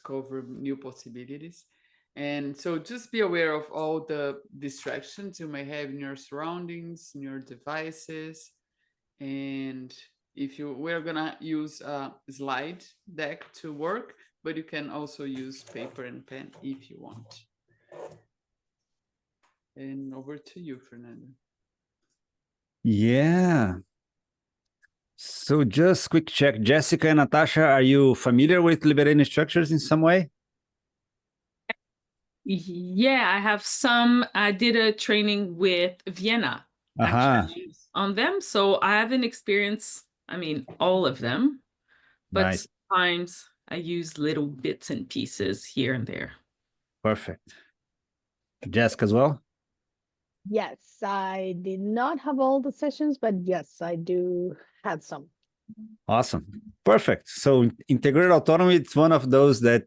discover new possibilities. And so just be aware of all the distractions you may have in your surroundings, in your devices. And if you, we're gonna use a slide deck to work, but you can also use paper and pen if you want. And over to you, Fernando. Yeah. So just quick check. Jessica and Natasha, are you familiar with liberating structures in some way? Yeah, I have some. I did a training with Vienna actually on them. So I have an experience, I mean, all of them, but nice. Sometimes I use little bits and pieces here and there. Perfect. Jessica as well? Yes, I did not have all the sessions, but yes, I do have some. Awesome. Perfect. So integrated autonomy, it's one of those that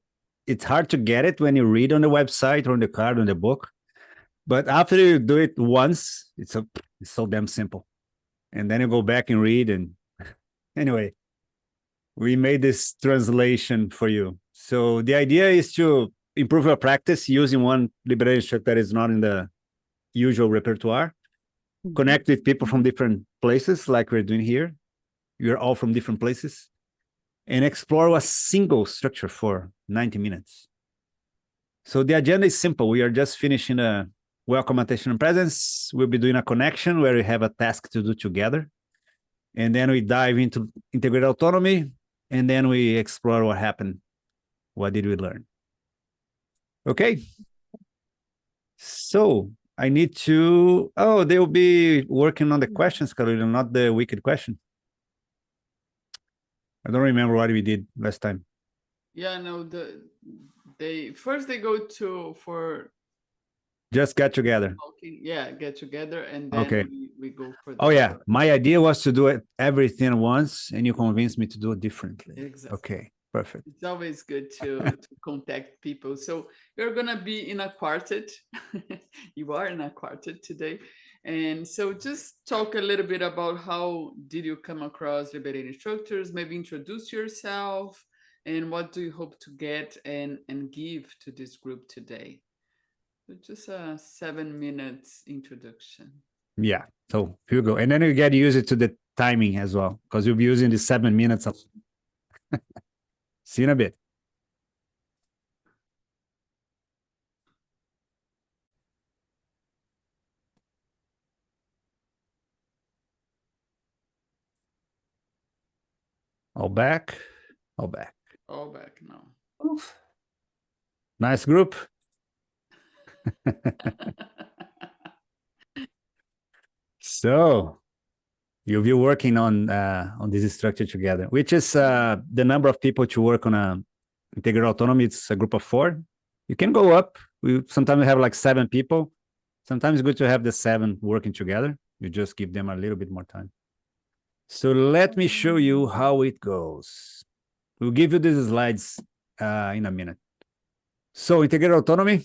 it's hard to get it when you read on the website or on the card, on the book. But after you do it once, it's so damn simple. And then you go back and read. And anyway, we made this translation for you. So the idea is to improve your practice using one liberating structure that is not in the usual repertoire. Connect with people from different places like we're doing here. You're all from different places. And explore a single structure for 90 minutes. So the agenda is simple. We are just finishing a welcome, attention, and presence. We'll be doing a connection where we have a task to do together. And then we dive into integrated autonomy. And then we explore what happened. What did we learn? Okay. So I need to, they will be working on the questions, Carolina, not the wicked question. I don't remember what we did last time. Yeah, no, they go to for just get together. Okay, yeah, get together, and then we go for that. Oh yeah, my idea was to do it everything at once, and you convinced me to do it differently. Exactly. Okay, perfect. It's always good to contact people. So you're gonna be in a quartet. You are in a quartet today. And so just talk a little bit about how did you come across liberating structures, maybe introduce yourself, and what do you hope to get and give to this group today? So just a 7 minutes introduction. Yeah, so here we go. And then you get used to the timing as well, because you'll be using the 7 minutes. See you in a bit. All back. All back. All back now. Oof. Nice group. So you'll be working on this structure together, which is the number of people to work on a integrated autonomy. It's a group of 4. You can go up. We sometimes have like 7 people. Sometimes it's good to have the 7 working together. You just give them a little bit more time. So let me show you how it goes. We'll give you these slides in a minute. So integrated autonomy,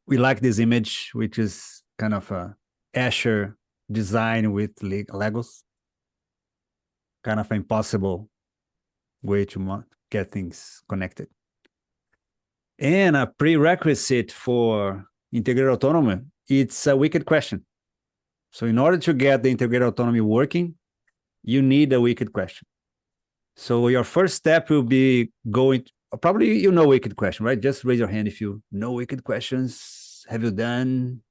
we like this image, which is kind of a Escher design with Legos. Kind of an impossible way to get things connected. And a prerequisite for integrated autonomy, it's a wicked question. So in order to get the integrated autonomy working, you need a wicked question. So your first step will be going, probably you know wicked question, right? Just raise your hand if you know wicked questions. Have you done?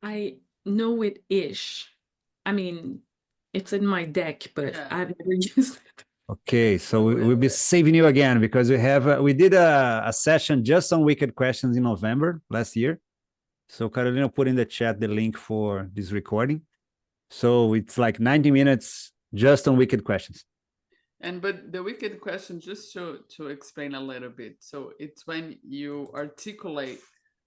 I know it-ish. I mean, it's in my deck, but I've never used it. Okay, so we'll be saving you again because we did a session just on wicked questions in November last year. So Carolina put in the chat the link for this recording. So it's like 90 minutes just on wicked questions. But the wicked question, just to explain a little bit. So it's when you articulate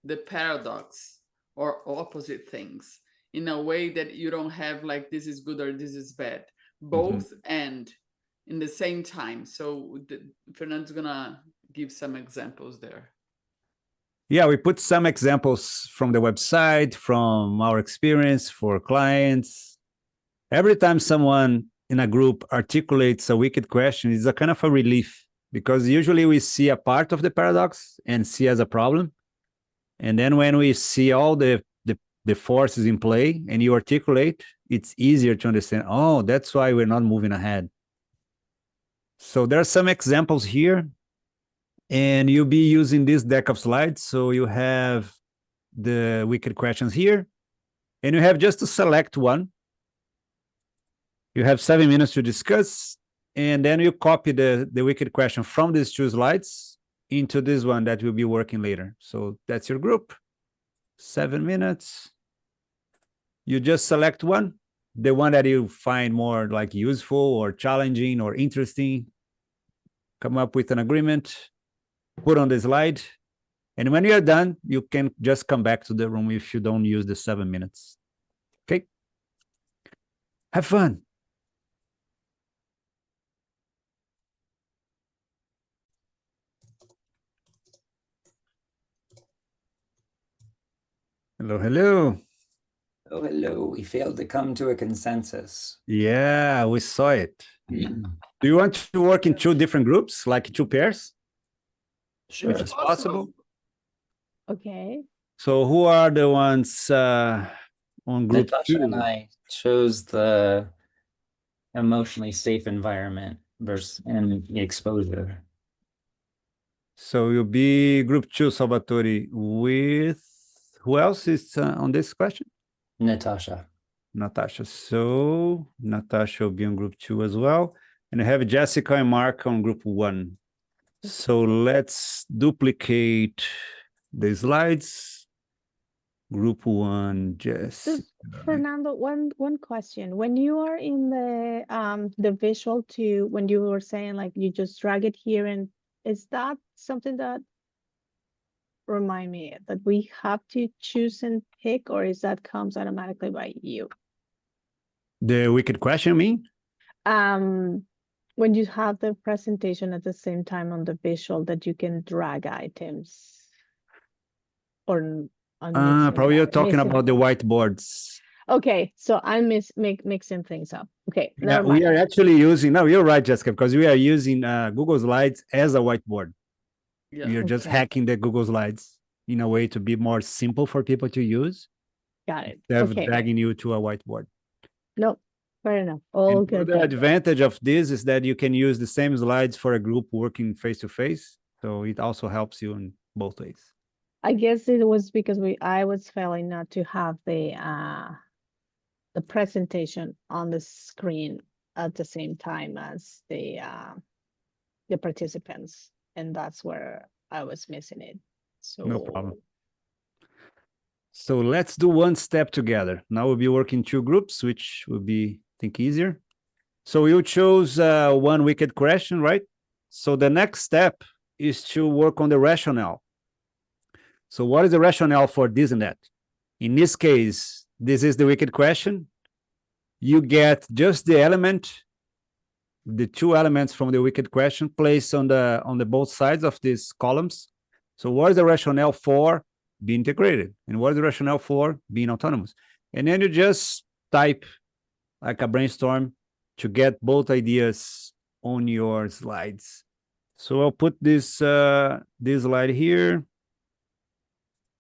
the paradox or opposite things in a way that you don't have like this is good or this is bad. Both and in the same time. So Fernando's gonna give some examples there. Yeah, we put some examples from the website, from our experience for clients. Every time someone in a group articulates a wicked question, it's a kind of a relief because usually we see a part of the paradox and see as a problem. And then when we see all the forces in play and you articulate, it's easier to understand, oh, that's why we're not moving ahead. So there are some examples here, and you'll be using this deck of slides. So you have the wicked questions here, and you have just to select one. You have 7 minutes to discuss, and then you copy the wicked question from these 2 slides into this one that will be working later. So that's your group, 7 minutes. You just select one, the one that you find more like useful or challenging or interesting, come up with an agreement, put on the slide. And when you're done, you can just come back to the room if you don't use the 7 minutes. Okay? Have fun. Hello, hello. Oh, hello. We failed to come to a consensus. Yeah, we saw it. Do you want to work in 2 different groups, like 2 pairs? Sure. If it's possible. Okay. So who are the ones on group Natasha 2? and I chose the emotionally safe environment versus and the exposure. So you'll be group 2, Salvatore, with who else is on this question? Natasha. Natasha. So Natasha will be on group 2 as well. And I have Jessica and Mark on group 1. So let's duplicate the slides. Group 1, So, Jessica. Fernando, one question. When you are in the visual too, when you were saying like you just drag it here, and is that something that remind me that we have to choose and pick, or is that comes automatically by you? The wicked question, you mean? When you have the presentation at the same time on the visual that you can drag items, or Probably you're talking about the whiteboards. Okay, so I'm mixing things up. Okay, Yeah, never mind. we are actually using, no, you're right, Jessica, because we are using Google Slides as a whiteboard. Yeah. You're just Okay. hacking the Google Slides in a way to be more simple for people to use. Got it. Instead of Okay. dragging you to a whiteboard. No, fair enough. All And good. the advantage of this is that you can use the same slides for a group working face to face. So it also helps you in both ways. I guess it was because I was failing not to have the presentation on the screen at the same time as the participants, and that's where I was missing it. So No problem. So let's do one step together. Now we'll be working 2 groups, which will be, I think, easier. So you chose one wicked question, right? So the next step is to work on the rationale. So what is the rationale for this and that? In this case, this is the wicked question. You get just the element, the 2 elements from the wicked question placed on the both sides of these columns. So what is the rationale for being integrated? And what is the rationale for being autonomous? And then you just type like a brainstorm to get both ideas on your slides. So I'll put this slide here.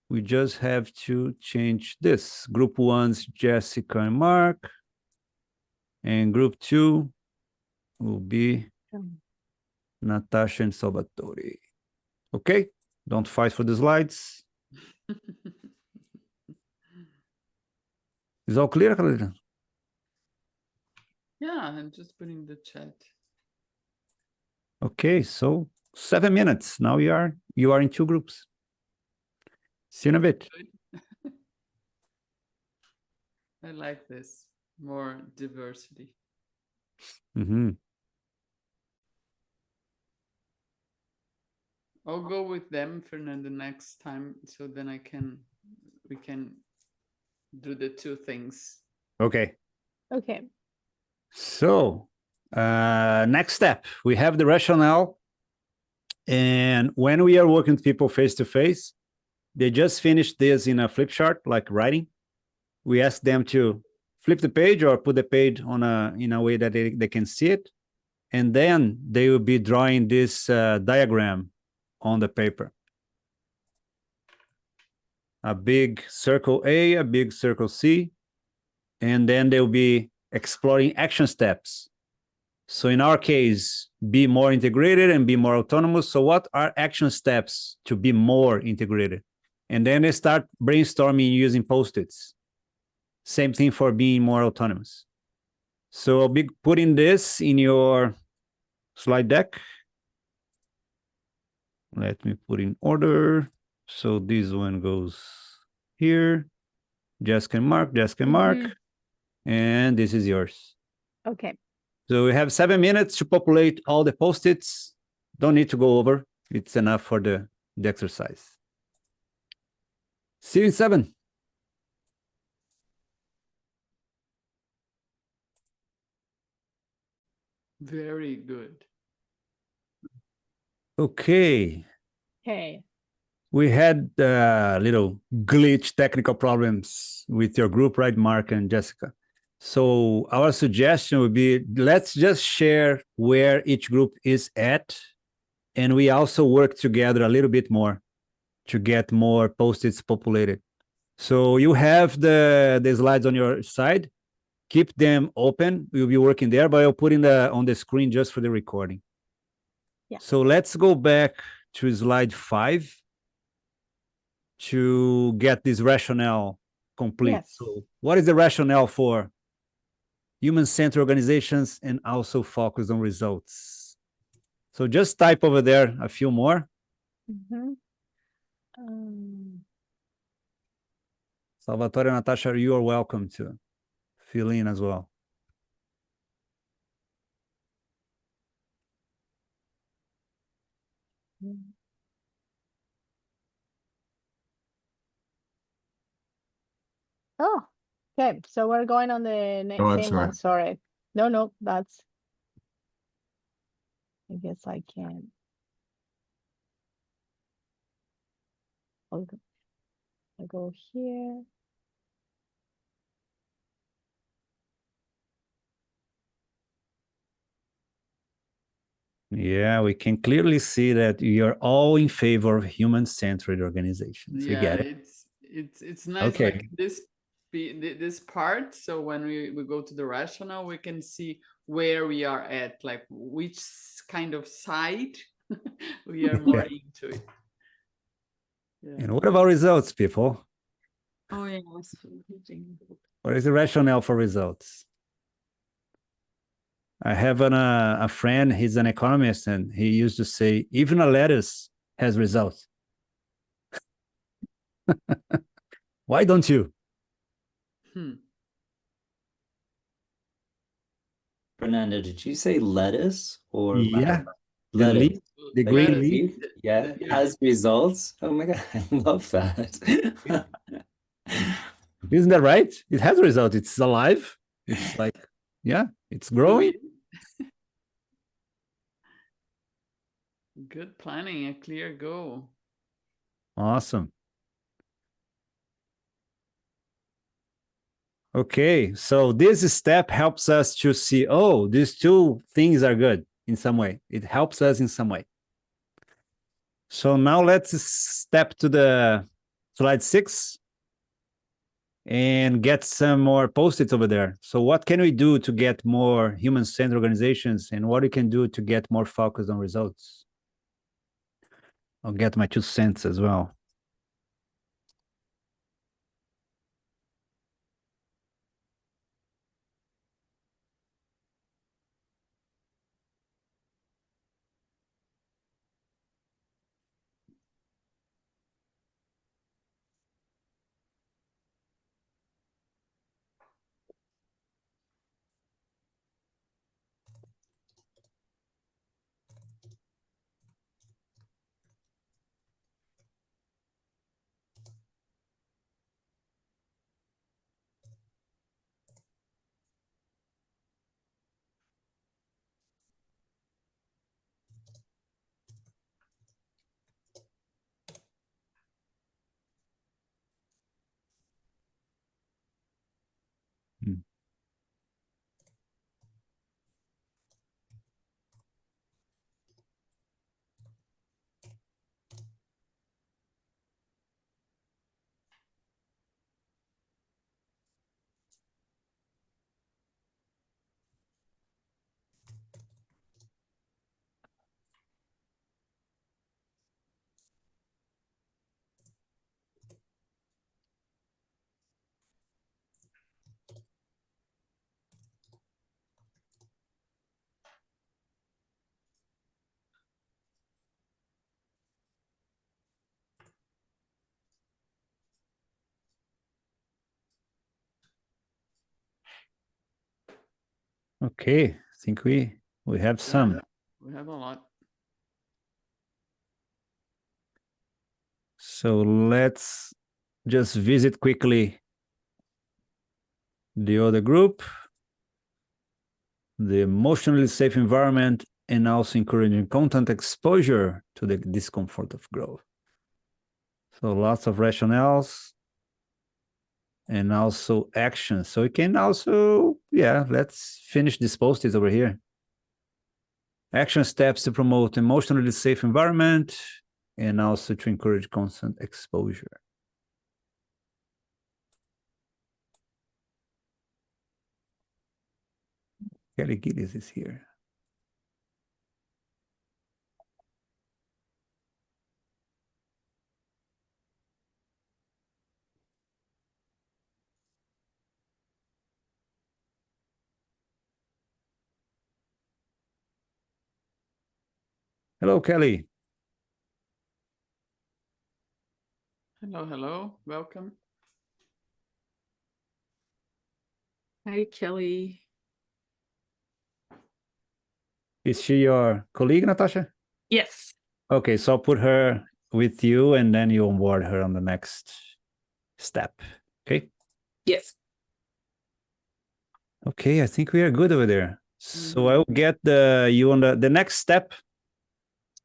We just have to change this. Group 1's Jessica and Mark. And group 2 will be Natasha and Salvatore. Okay? Don't fight for the slides. Is all clear, Carolina? Yeah, I'm just putting the chat. Okay, so 7 minutes. Now you are in 2 groups. See you in a bit. I like this. More diversity. Mm-hmm. I'll go with them, Fernando, next time, so then we can do the 2 things. Okay. okay. So next step, we have the rationale. And when we are working with people face to face, they just finished this in a flip chart, like writing. We ask them to flip the page or put the page on in a way that they can see it. and then they will be drawing this diagram on the paper. A big circle A, a big circle C, and then they'll be exploring action steps. So in our case, be more integrated and be more autonomous. So what are action steps to be more integrated? And then they start brainstorming using Post-its. Same thing for being more autonomous. So I'll be putting this in your slide deck. Let me put in order. So this one goes here. Jessica and Mark, Jessica and Mark. And this is yours. Okay. So we have 7 minutes to populate all the Post-its. Don't need to go over. It's enough for the exercise. See you in 7. Very good. Okay. Okay. We had little glitch technical problems with your group, right, Mark and Jessica? So our suggestion would be, let's just share where each group is at. And we also work together a little bit more to get more Post-its populated. So you have the slides on your side. Keep them open. We'll be working there, but I'll put on the screen just for the recording. Yeah. So let's go back to slide 5 to get this rationale complete. Yes. So what is the rationale for human-centered organizations and also focus on results? So just type over there a few more. Salvatore and Natasha, you are welcome to fill in as well. Oh, okay. So we're going on the same one. Sorry. No, that's. I guess I can. I'll go here. Yeah, we can clearly see that you're all in favor of human-centered organizations. We Yeah, get it. it's nice. Okay. Like this part. So when we go to the rationale, we can see where we are at, like which kind of side we are more into it. Yeah. And what about results, people? Oh, yeah. What is the rationale for results? I have a friend, he's an economist, and he used to say, even a lettuce has results. Why don't you? Fernando, did you say lettuce or Yeah, lettuce? leaf, the Like green lettuce. leaf. Yeah, Yeah. has results. Oh my God, I love that. Isn't that right? It has a result. It's alive. It's like, yeah, it's growing. Good planning, a clear goal. Awesome. Okay, so this step helps us to see, oh, these two things are good in some way. It helps us in some way. So now let's step to the slide 6 and get some more Post-its over there. So what can we do to get more human-centered organizations, and what we can do to get more focused on results? I'll get my 2 cents as well. Okay, I think we have some. We have a lot. So let's just visit quickly the other group, the emotionally safe environment, and also encouraging content exposure to the discomfort of growth. So lots of rationales and also actions. So we can also, yeah, let's finish this post-it over here. Action steps to promote emotionally safe environment and also to encourage constant exposure. Kelly Gillis is here. Hello, Kelly. Hello, hello. Welcome. Hi, Kelly. Is she your colleague, Natasha? Yes. Okay, so I'll put her with you and then you onboard her on the next step. Okay. Yes. Okay, I think we are good over there. So I will get you on the next step.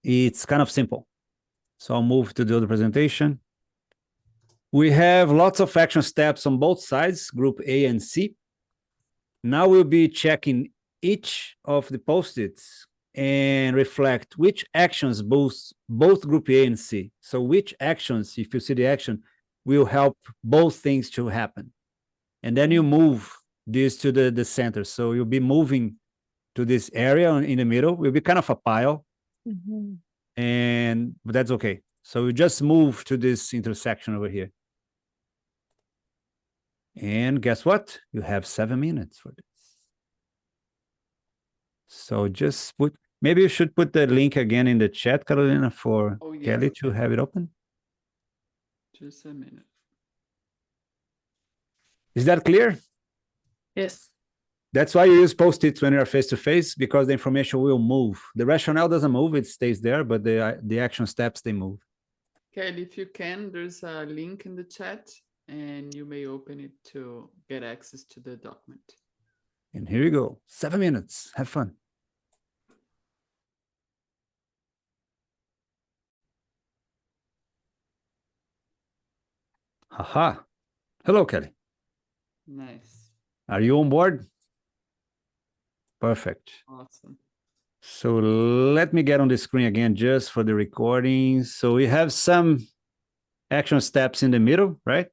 It's kind of simple. So I'll move to the other presentation. We have lots of action steps on both sides, group A and C. Now we'll be checking each of the post-its and reflect which actions boost both group A and C. So which actions, if you see the action, will help both things to happen. And then you move this to the center. So you'll be moving to this area in the middle. Will be kind of a pile. But that's okay. So you just move to this intersection over here. And guess what? You have 7 minutes for this. So just put, maybe you should put the link again in the chat, Carolina, for Kelly to have it open. Just a minute. Is that clear? Yes. That's why you use post-its when you're face-to-face, because the information will move. The rationale doesn't move, it stays there, but the action steps, they move. Kelly, if you can, there's a link in the chat and you may open it to get access to the document. And here you go. 7 minutes. Have fun. Haha. Hello, Kelly. Nice. Are you on board? Perfect. Awesome. So let me get on the screen again just for the recording. So we have some action steps in the middle, right?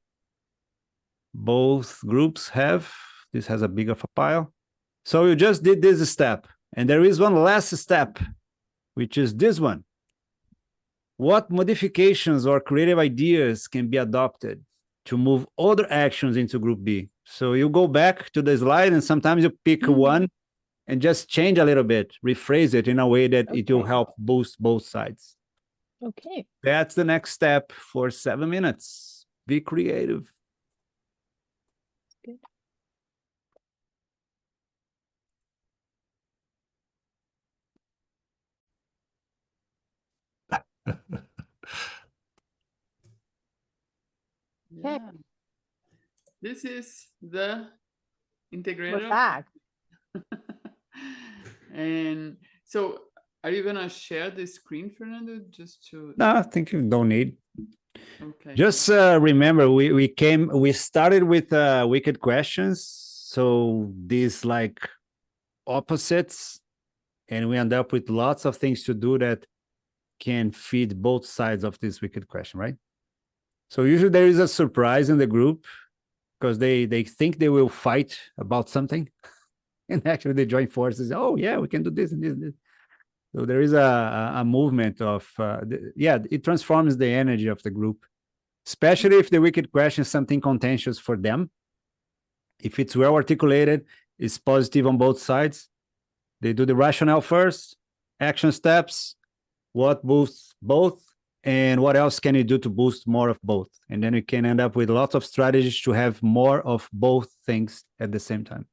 Both groups have. This has a big of a pile. So you just did this step. And there is one last step, which is this one. What modifications or creative ideas can be adopted to move other actions into group B? So you go back to the slide and sometimes you pick one and just change a little bit, rephrase it in a way that it will help boost both sides. Okay. That's the next step for 7 minutes. Be creative. Good. Yeah. This is the integrator. We're back. And so are you gonna share the screen, Fernando? Just to No, I think you don't need. okay. Just remember, we started with wicked questions. So these like opposites, and we end up with lots of things to do that can feed both sides of this wicked question, right? So usually there is a surprise in the group because they think they will fight about something. And actually they join forces. Oh yeah, we can do this and this and this. So there is a movement of, it transforms the energy of the group, especially if the wicked question is something contentious for them. If it's well articulated, it's positive on both sides. They do the rationale first, action steps, what boosts both, and what else can you do to boost more of both? And then you can end up with lots of strategies to have more of both things at the same time.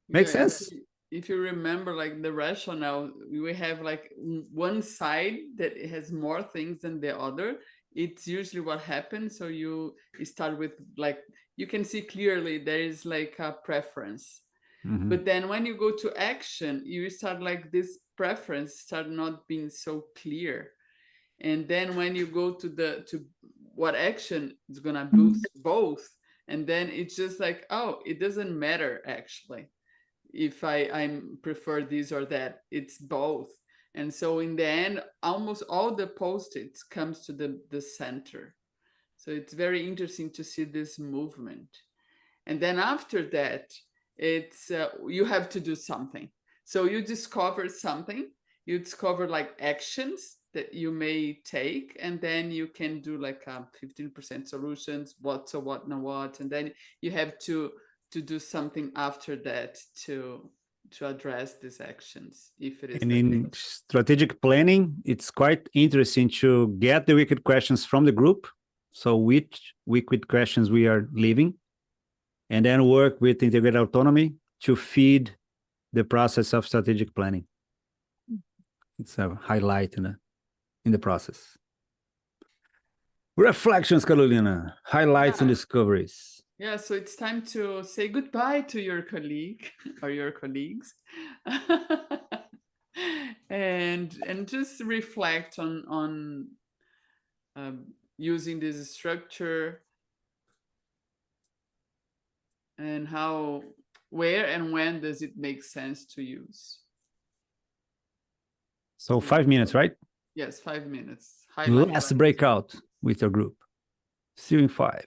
Makes Yeah, sense? if you remember, like the rationale, we have like one side that has more things than the other. It's usually what happens. So you start with like, you can see clearly there is like a preference. Mhm. But then when you go to action, you start like this preference start not being so clear. And then when you go to what action is gonna boost both, and then it's just like, oh, it doesn't matter actually if I prefer this or that. It's both. And so in the end, almost all the post-its comes to the center. So it's very interesting to see this movement. And then after that, it's you have to do something. So you discover something, you discover like actions that you may take, and then you can do like 15% solutions, what, so what, now what, and then you have to do something after that to address these actions if it is And the in case. strategic planning, it's quite interesting to get the wicked questions from the group. So which wicked questions we are leaving, and then work with integrated autonomy to feed the process of strategic planning. It's a highlight in the process. Reflections, Carolina. Highlights and Yeah. discoveries. Yeah, so it's time to say goodbye to your colleague or your colleagues. and just reflect on using this structure and how, where and when does it make sense to use. So 5 minutes, right? Yes, 5 minutes. Highlight Last breakout with your group. See you in 5.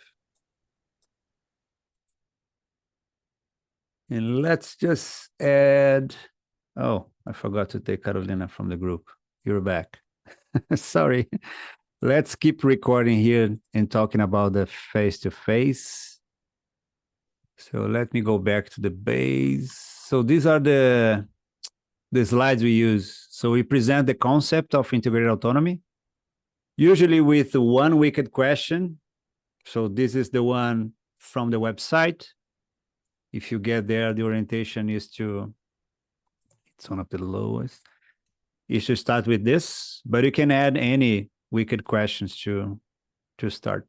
And let's just add, oh, I forgot to take Carolina from the group. You're back. Sorry. Let's keep recording here and talking about the face-to-face. So let me go back to the base. So these are the slides we use. So we present the concept of integrated autonomy, usually with one wicked question. So this is the one from the website. If you get there, the orientation is to, it's one of the lowest. You should start with this, but you can add any wicked questions to start.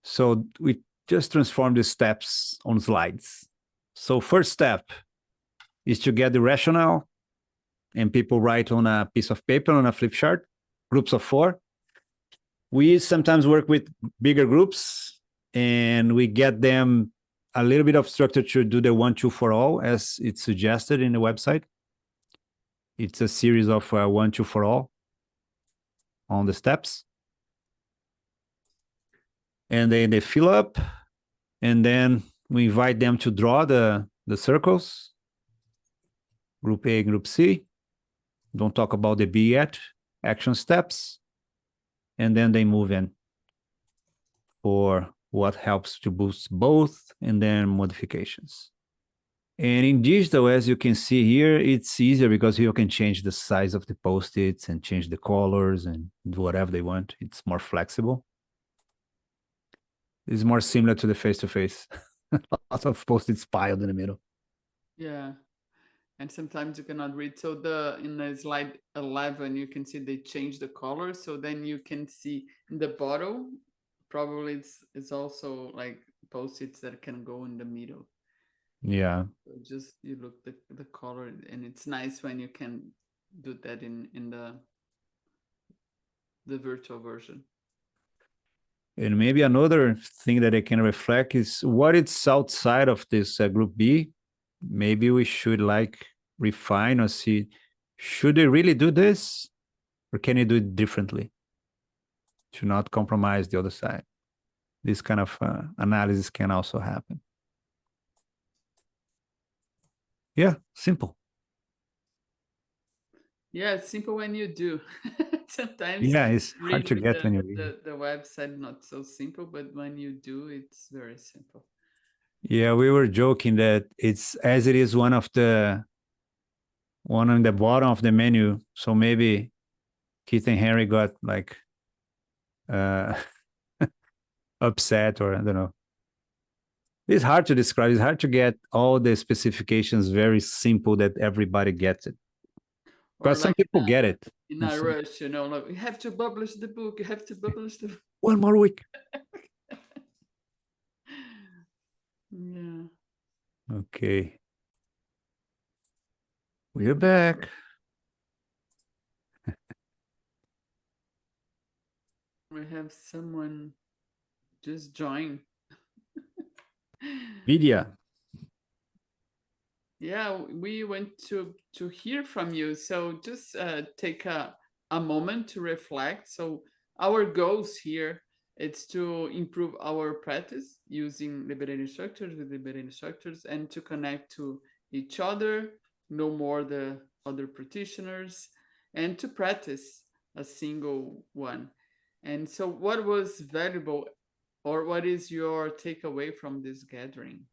So we just transform the steps on slides. So first step is to get the rationale, and people write on a piece of paper, on a flip chart, groups of 4. We sometimes work with bigger groups, and we get them a little bit of structure to do the 1, 2 for all, as it's suggested in the website. It's a series of 1, 2 for all on the steps. And then they fill up, and then we invite them to draw the circles. Group A, Group C. Don't talk about the B yet. Action steps. And then they move in for what helps to boost both, and then modifications. And in digital, as you can see here, it's easier because you can change the size of the post-its and change the colors and do whatever they want. It's more flexible. It's more similar to the face-to-face. Lots of post-its piled in the middle. Yeah. And sometimes you cannot read. So in the slide 11, you can see they change the color. So then you can see in the bottom, probably it's also like post-its that can go in the middle. Yeah. So just you look the color, and it's nice when you can do that in the virtual version. And maybe another thing that I can reflect is what it's outside of this group B. Maybe we should like refine or see, should they really do this, or can you do it differently to not compromise the other side? This kind of analysis can also happen. Yeah, simple. Yeah, it's simple when you do. Sometimes Yeah, it's hard read to with get when you read. the website, not so simple, but when you do, it's very simple. Yeah, we were joking that it's as it is one on the bottom of the menu. So maybe Keith and Henry got like upset, or I don't know. It's hard to describe. It's hard to get all the specifications very simple that everybody gets it. Or Because some like people get it. in a rush, you know, like you have to publish the book, you have to publish the book. One more week. Yeah. Okay. We're back. We have someone just join. Vidya. Yeah, we want to hear from you. So just take a moment to reflect. So our goals here, it's to improve our practice using liberating structures with liberating structures and to connect to each other, know more the other practitioners, and to practice a single one. And so what was valuable or what is your takeaway from this gathering?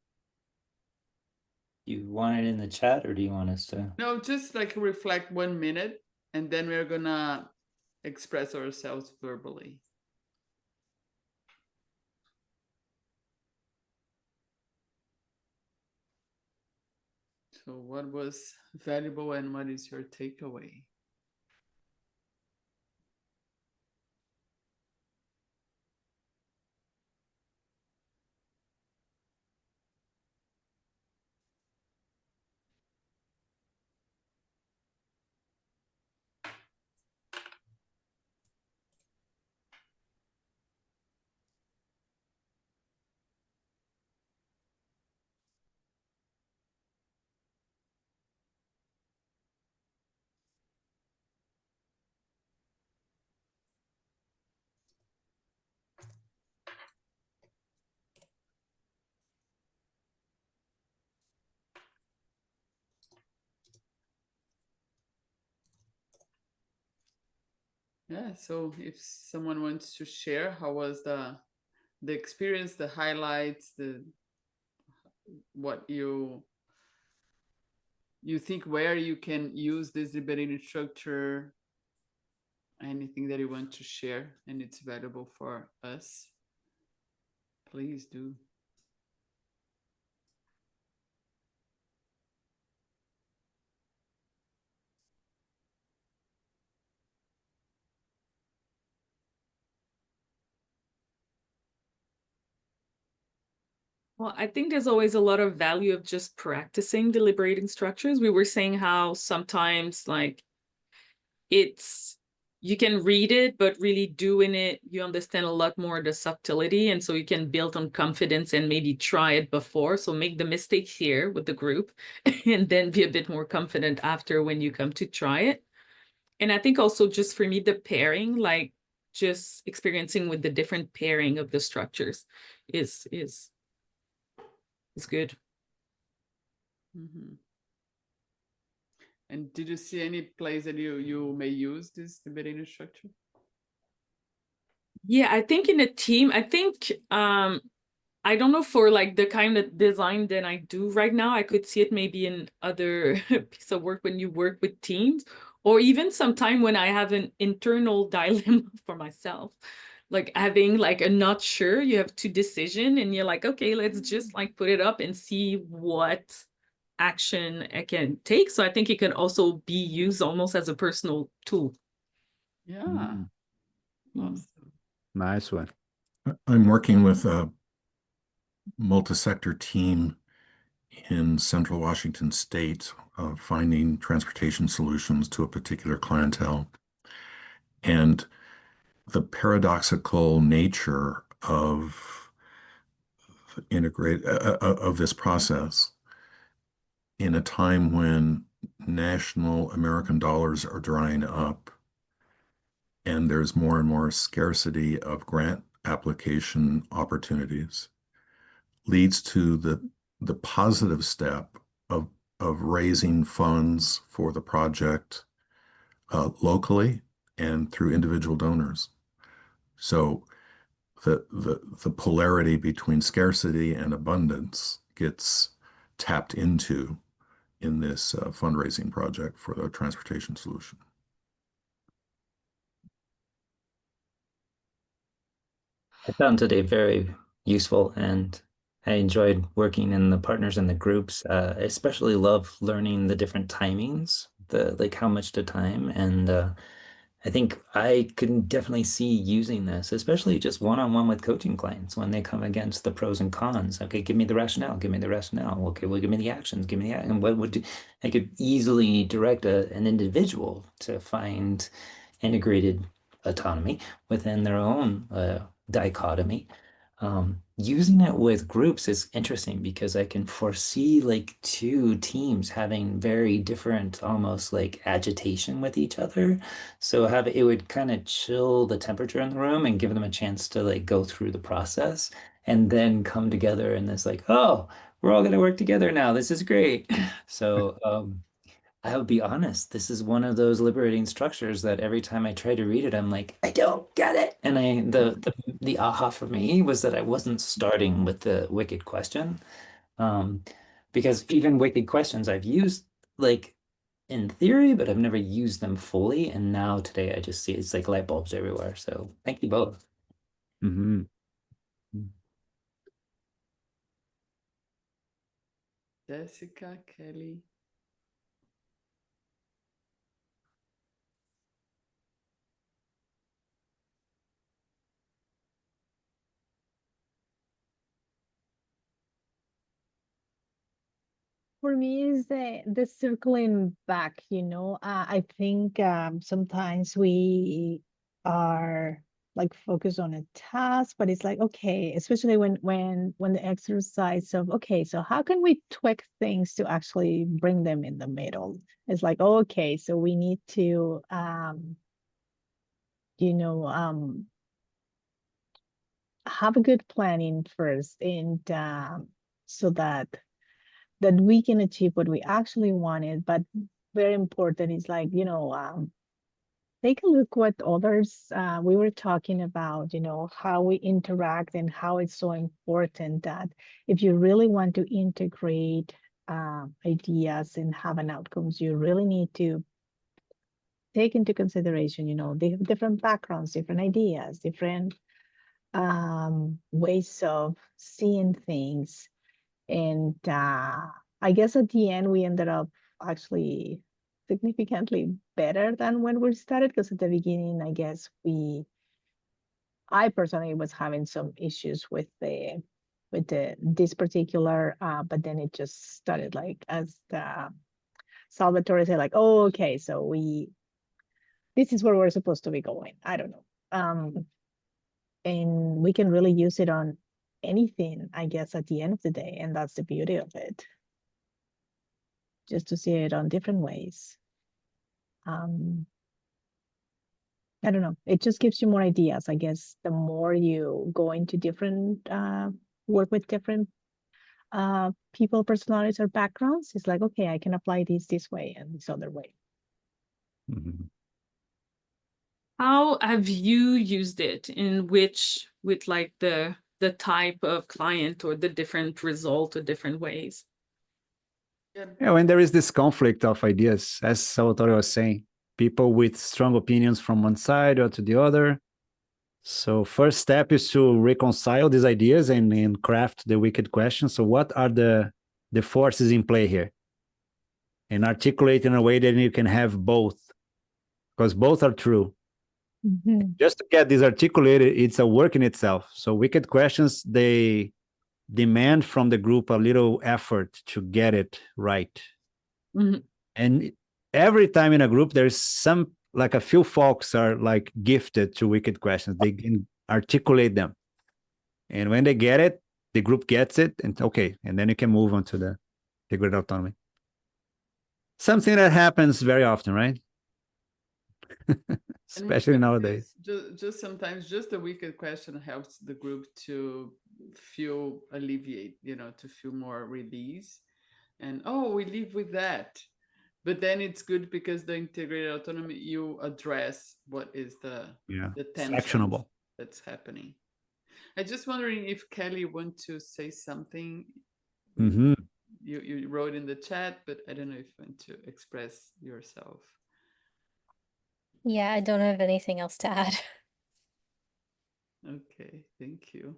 You want it in the chat or do you want us to? No, just like reflect 1 minute and then we're gonna express ourselves verbally. So what was valuable and what is your takeaway? Yeah, so if someone wants to share, how was the experience, the highlights, the what you think where you can use this liberating structure, anything that you want to share and it's valuable for us, please do. Well, I think there's always a lot of value of just practicing the liberating structures. We were saying how sometimes like you can read it, but really doing it, you understand a lot more the subtlety. And so you can build on confidence and maybe try it before. So make the mistake here with the group and then be a bit more confident after when you come to try it. And I think also just for me, the pairing, like just experiencing with the different pairing of the structures is good. Mm-hmm. And did you see any place that you may use this liberating structure? Yeah, I think in a team, I think I don't know for like the kind of design that I do right now, I could see it maybe in other piece of work when you work with teams, or even sometime when I have an internal dilemma for myself, like having like a not sure, you have two decision and you're like, okay, let's just like put it up and see what action I can take. So I think it can also be used almost as a personal tool. Yeah. Awesome. Nice one. I'm working with a multi-sector team in Central Washington State, finding transportation solutions to a particular clientele. And the paradoxical nature of of this process in a time when national American dollars are drying up and there's more and more scarcity of grant application opportunities leads to the positive step of raising funds for the project locally and through individual donors. So the polarity between scarcity and abundance gets tapped into in this fundraising project for the transportation solution. I found today very useful and I enjoyed working in the partners and the groups. I especially love learning the different timings, like how much to time. And I think I can definitely see using this, especially just one-on-one with coaching clients when they come against the pros and cons. Okay, give me the rationale, give me the rationale. Okay, well, give me the actions, give me the and what would I could easily direct an individual to find integrated autonomy within their own dichotomy. Using it with groups is interesting because I can foresee like two teams having very different, almost like agitation with each other. So have it would kind of chill the temperature in the room and give them a chance to like go through the process and then come together in this like, oh, we're all gonna work together now. This is great. So I'll be honest, this is one of those liberating structures that every time I try to read it, I'm like, I don't get it. And the aha for me was that I wasn't starting with the wicked question. Um, because even wicked questions I've used like in theory, but I've never used them fully. And now today I just see it's like light bulbs everywhere. So thank you both. Mm-hmm. Jessica, Kelly. For me, is the circling back. I think sometimes we are like focused on a task, but it's like okay, especially when the exercise of okay, so how can we tweak things to actually bring them in the middle? It's like okay, so we need to you know have a good planning first, and so that we can achieve what we actually wanted. But very important is like, take a look what others, we were talking about, how we interact and how it's so important that if you really want to integrate ideas and have an outcomes, you really need to take into consideration, the different backgrounds, different ideas, different ways of seeing things. And I guess at the end, we ended up actually significantly better than when we started, because at the beginning, I guess I personally was having some issues with this particular, but then it just started like as Salvatore said, like, oh, okay, so this is where we're supposed to be going. I don't know. And we can really use it on anything, I guess, at the end of the day. And that's the beauty of it. Just to see it on different ways. I don't know. It just gives you more ideas. I guess the more you go into different, work with different people, personalities, or backgrounds, it's like, okay, I can apply this way and this other way. Mm-hmm. How have you used it with like the type of client or the different result or different ways? Yeah, when there is this conflict of ideas, as Salvatore was saying, people with strong opinions from one side or to the other. So first step is to reconcile these ideas and craft the wicked question. So what are the forces in play here? And articulate in a way that you can have both, because both are true. Mm-hmm. Just to get this articulated, it's a work in itself. So wicked questions, they demand from the group a little effort to get it right. Mm-hmm. And every time in a group, there's some, like a few folks are like gifted to wicked questions. They can articulate them. And when they get it, the group gets it, and okay, and then you can move on to the integrated autonomy. Something that happens very often, right? Especially nowadays. Just sometimes just a wicked question helps the group to feel alleviate, to feel more release. And oh, we live with that. But then it's good because the integrated autonomy, you address what is the It's tension actionable. that's happening. I just wondering if Kelly want to say something. Mm-hmm. You wrote in the chat, but I don't know if you want to express yourself. Yeah, I don't have anything else to add. Okay, thank you.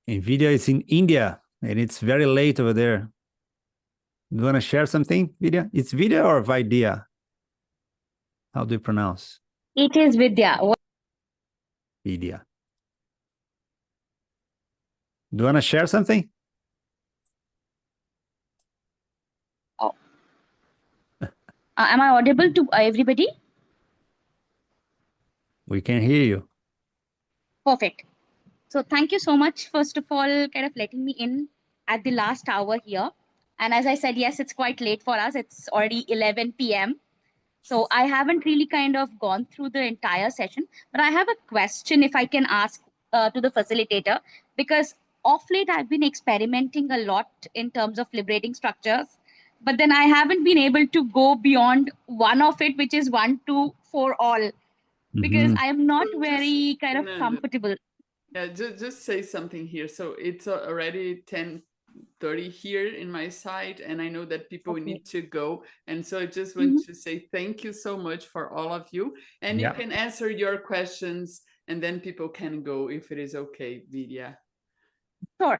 NVIDIA is in India, and it's very late over there. You want to share something, Vidya? It's Vidya or Vidya? How do you pronounce? It is Vidya. Vidya. Do you want to share something? Am I audible to everybody? We can hear you. Perfect. So thank you so much, first of all, kind of letting me in at the last hour here. And as I said, yes, it's quite late for us. It's already 11 p.m. So I haven't really kind of gone through the entire session, but I have a question if I can ask to the facilitator, because of late I've been experimenting a lot in terms of liberating structures, but then I haven't been able to go beyond one of it, which is 1, 2, 4 all, because I am not So very kind of Fernando, comfortable. Yeah, just say something here. So it's already 10:30 here in my side, and I know that people Okay. need to go. And so I just want to say thank you so much for all of you. And you can answer your questions, and then people can go if it is okay, Vidya. Sure.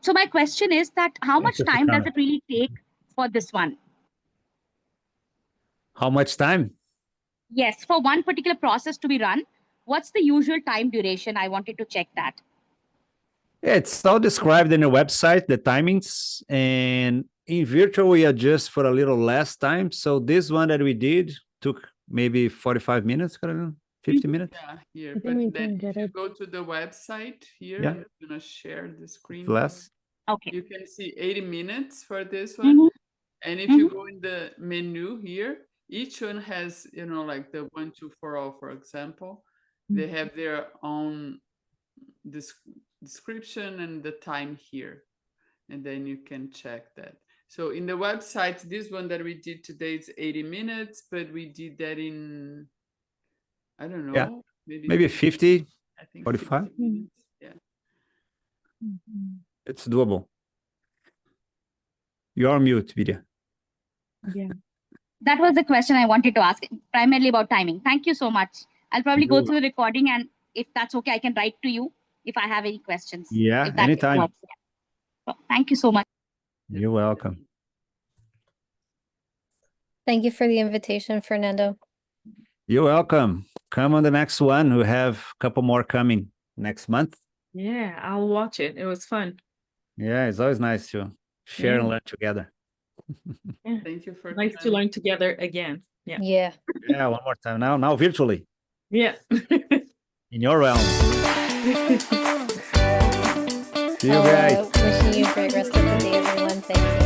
So my question is that how much you for time does coming. it really take for this one? How much time? Yes, for one particular process to be run, what's the usual time duration? I wanted to check that. It's all described in the website, the timings, and in virtual we adjust for a little less time. So this one that we did took maybe 45 minutes, 50 minutes. Yeah, here. I think But we then can if get you it. go to the website here, Yeah. I'm gonna share the screen. It's less. Okay. You can see 80 minutes for this one. Mhm. And if you go in the menu here, each one has, like the 1, 2, 4 all, for example, they have their own description and the time here. And then you can check that. So in the website, this one that we did today is 80 minutes, but we did that in, I don't know, Yeah. maybe Maybe 50, I think 45. 50 minutes. Yeah. It's doable. You are mute, Vidya. Yeah. That was the question I wanted to ask, primarily about timing. Thank you so much. I'll probably go through the recording, and if that's okay, I can write to you if I have any questions. Yeah, If that anytime. works. So, thank you so much. You're welcome. Thank you for the invitation, Fernando. You're welcome. Come on the next one. We have a couple more coming next month. Yeah, I'll watch it. It was fun. Yeah, it's always nice to share and Yeah. learn together. Yeah. Thank you for Nice to coming. learn together again. Yeah. Yeah. Yeah, one more time. Now virtually Yeah. in your realm. See you guys. Wishing you a great rest of the day, everyone. Thank you.